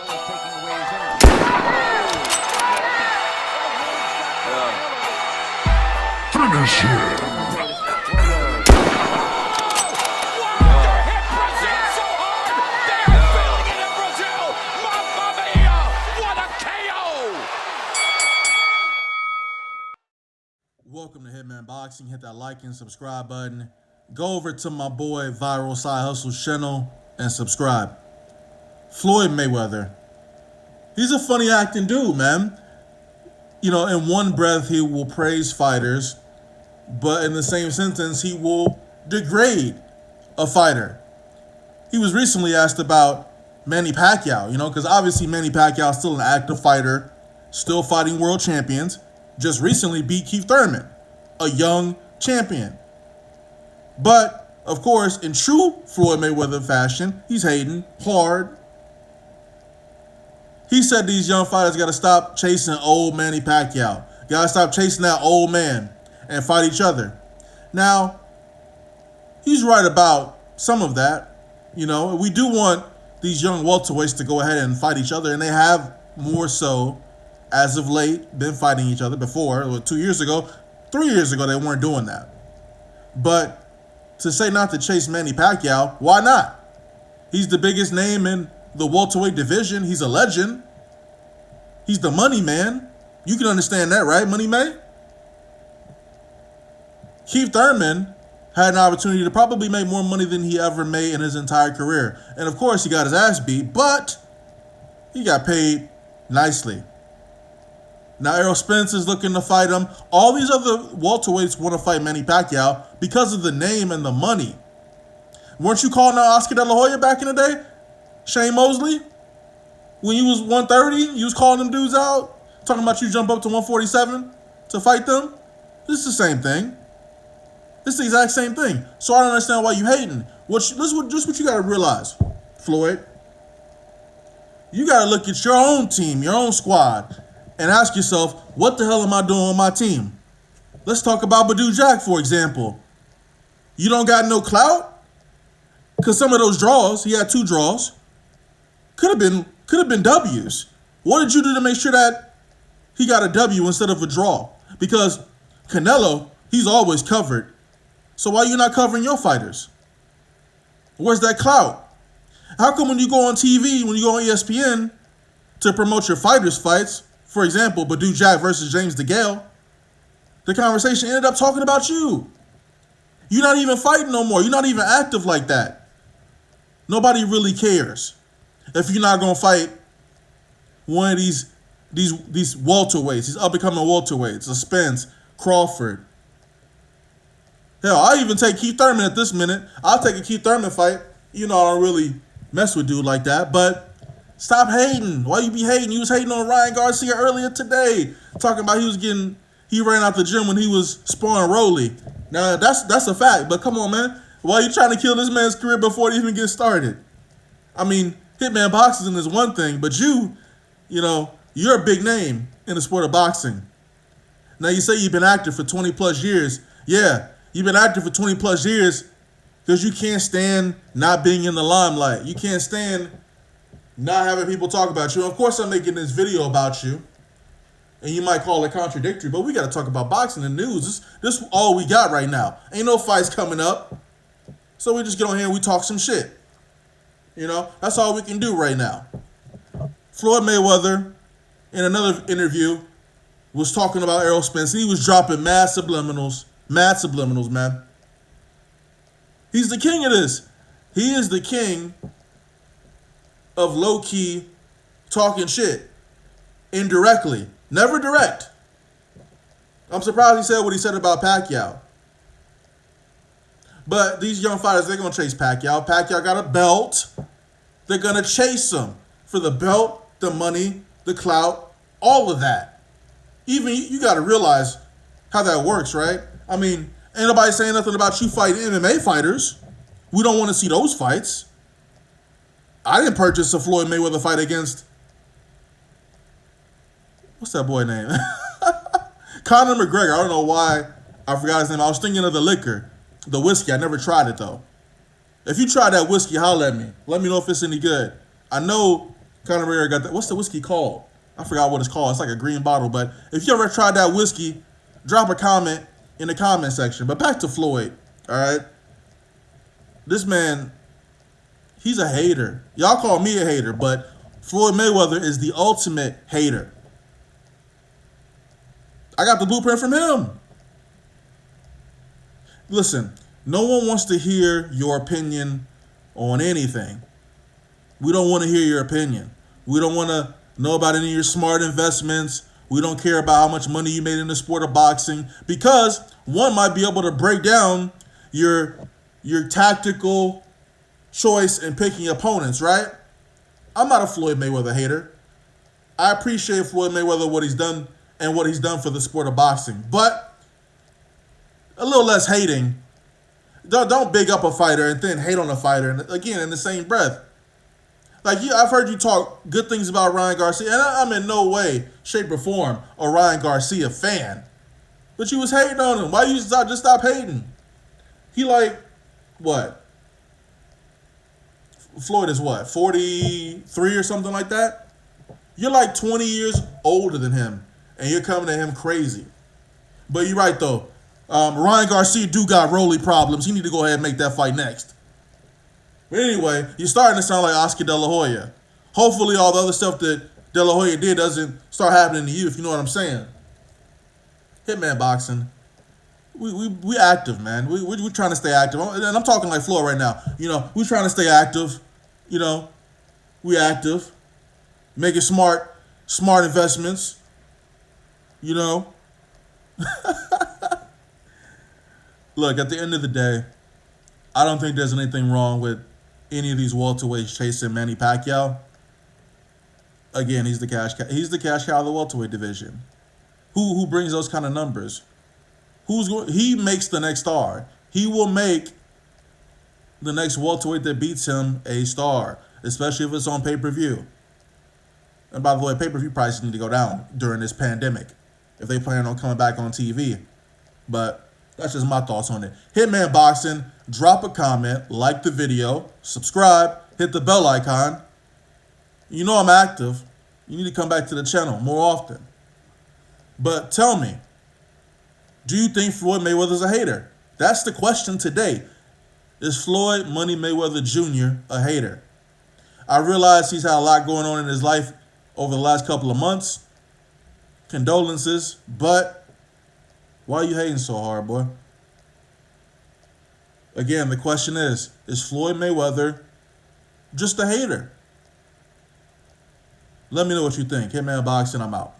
Finish him. Welcome to Hitman Boxing. Hit that like and subscribe button. Go over to my boy Viral Side Hustle's channel and subscribe. Floyd Mayweather. He's a funny acting dude, man. You know, in one breath he will praise fighters, but in the same sentence he will degrade a fighter. He was recently asked about Manny Pacquiao, you know, because obviously Manny Pacquiao is still an active fighter, still fighting world champions. Just recently beat Keith Thurman, a young champion. But, of course, in true Floyd Mayweather fashion, he's hating hard. He said these young fighters got to stop chasing old Manny Pacquiao. Got to stop chasing that old man and fight each other. Now, he's right about some of that. You know, we do want these young welterweights to go ahead and fight each other, and they have more so as of late been fighting each other. Before, 2 years ago, 3 years ago, they weren't doing that. But to say not to chase Manny Pacquiao, why not? He's the biggest name in the welterweight division. He's a legend. He's the money man. You can understand that, right, Money May? Keith Thurman had an opportunity to probably make more money than he ever made in his entire career. And of course, he got his ass beat, but he got paid nicely. Now, Errol Spence is looking to fight him. All these other welterweights want to fight Manny Pacquiao because of the name and the money. Weren't you calling out Oscar De La Hoya back in the day? Shane Mosley? When you was 130, you was calling them dudes out? Talking about you jump up to 147 to fight them? This is the same thing. This is the exact same thing. So I don't understand why you hating. This is what you got to realize, Floyd. You got to look at your own team, your own squad, and ask yourself, what the hell am I doing on my team? Let's talk about Badou Jack, for example. You don't got no clout? Because some of those draws, he had 2 draws, could have been W's. What did you do to make sure that he got a W instead of a draw? Because Canelo, he's always covered. So why are you not covering your fighters? Where's that clout? How come when you go on TV, when you go on ESPN to promote your fighters' fights, for example, Badou Jack versus James DeGale, the conversation ended up talking about you. You're not even fighting no more. You're not even active like that. Nobody really cares if you're not going to fight one of these welterweights, these up-and-coming welterweights, a Spence, Crawford. Hell, I'll even take Keith Thurman at this minute. I'll take a Keith Thurman fight. You know, I don't really mess with dude like that, but stop hating. Why you be hating? You was hating on Ryan Garcia earlier today, talking about he ran out the gym when he was sparring Rolly. Now, that's a fact, but come on, man. Why are you trying to kill this man's career before it even gets started? I mean, Hitman Boxing is one thing, but you know, you're a big name in the sport of boxing. Now, you say you've been active for 20 plus years. Yeah, you've been active for 20 plus years because you can't stand not being in the limelight. You can't stand not having people talk about you. And of course, I'm making this video about you, and you might call it contradictory, but we got to talk about boxing and news. This is all we got right now. Ain't no fights coming up, so we just get on here and we talk some shit. You know, that's all we can do right now. Floyd Mayweather, in another interview, was talking about Errol Spence. He was dropping mad subliminals, man. He's the king of this. He is the king of low-key talking shit. Indirectly. Never direct. I'm surprised he said what he said about Pacquiao. But these young fighters, they're going to chase Pacquiao. Pacquiao got a belt. They're going to chase him for the belt, the money, the clout, all of that. Even you got to realize how that works, right? I mean, ain't nobody saying nothing about you fighting MMA fighters. We don't want to see those fights. I didn't purchase a Floyd Mayweather fight against, what's that boy name? Conor McGregor. I don't know why I forgot his name. I was thinking of the liquor, the whiskey. I never tried it, though. If you try that whiskey, holler at me. Let me know if it's any good. I know Conor McGregor got that. What's the whiskey called? I forgot what it's called. It's like a green bottle. But if you ever tried that whiskey, drop a comment in the comment section. But back to Floyd, all right? This man, he's a hater. Y'all call me a hater, but Floyd Mayweather is the ultimate hater. I got the blueprint from him. Listen, no one wants to hear your opinion on anything. We don't want to hear your opinion. We don't want to know about any of your smart investments. We don't care about how much money you made in the sport of boxing, because one might be able to break down your tactical choice in picking opponents, right? I'm not a Floyd Mayweather hater. I appreciate Floyd Mayweather, what he's done and what he's done for the sport of boxing. But a little less hating. Don't big up a fighter and then hate on a fighter, and again, in the same breath. Like, I've heard you talk good things about Ryan Garcia, and I'm in no way, shape, or form a Ryan Garcia fan. But you was hating on him. Why you just stop hating? He like, what? Floyd is what, 43 or something like that? You're like 20 years older than him, and you're coming at him crazy. But you're right, though. Ryan Garcia do got Rolly problems. He need to go ahead and make that fight next. But anyway, you're starting to sound like Oscar De La Hoya. Hopefully all the other stuff that De La Hoya did doesn't start happening to you, if you know what I'm saying. Hitman boxing. We active, man. We're trying to stay active. And I'm talking like Floyd right now. You know, we're trying to stay active. You know, we active. Making smart investments. You know. Look, at the end of the day, I don't think there's anything wrong with any of these welterweights chasing Manny Pacquiao. Again, he's the cash cow of the welterweight division. Who brings those kind of numbers? He makes the next star. He will make the next welterweight that beats him a star, especially if it's on pay-per-view. And by the way, pay-per-view prices need to go down during this pandemic if they plan on coming back on TV. But that's just my thoughts on it. Hitman Boxing, drop a comment, like the video, subscribe, hit the bell icon. You know I'm active. You need to come back to the channel more often. But tell me, do you think Floyd Mayweather's a hater? That's the question today. Is Floyd Money Mayweather Jr. a hater? I realize he's had a lot going on in his life over the last couple of months. Condolences, but why are you hating so hard, boy? Again, the question is Floyd Mayweather just a hater? Let me know what you think. Hitman Boxing, I'm out.